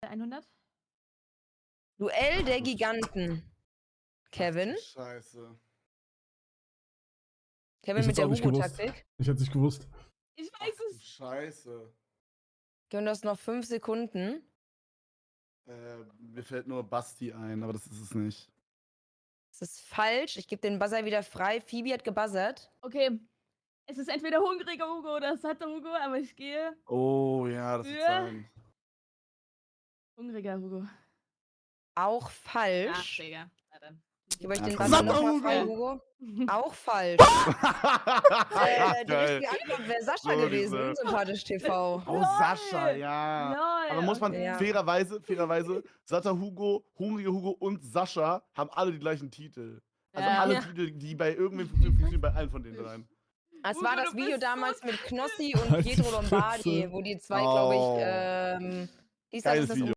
der 100? Duell der Giganten. Kevin? Ach, Scheiße. Kevin mit der Hugo-Taktik. Ich hätte es nicht gewusst. Ich weiß Ach, du es. Scheiße. Kevin, du hast noch 5 Sekunden. Mir fällt nur Basti ein, aber das ist es nicht. Das ist falsch. Ich gebe den Buzzer wieder frei. Phoebe hat gebuzzert. Okay. Es ist entweder hungriger Hugo oder satter Hugo, aber ich gehe Oh ja, das wird sein. hungriger Hugo. Auch Ach, falsch. Digga. Na dann. Ich gebe euch den Ja, Buzzer satter nochmal frei, Hugo. Hugo. Auch falsch. Die Geil. richtige Antwort wäre Sascha So, gewesen. diese- Unsympathisch TV. Oh, Sascha, ja. Lol, Aber muss man okay. Ja. fairerweise, Satter Hugo, Hungrige Hugo und Sascha haben alle die gleichen Titel. Also Ja. alle Ja. Titel, die bei irgendwem funktionieren bei allen von den dreien. Es Hugo, war das du Video bist so damals mit Knossi und Halt die Pietro Lombardi, Fresse. wo die zwei, glaube ich, Oh. hieß das, Geiles ist das Video.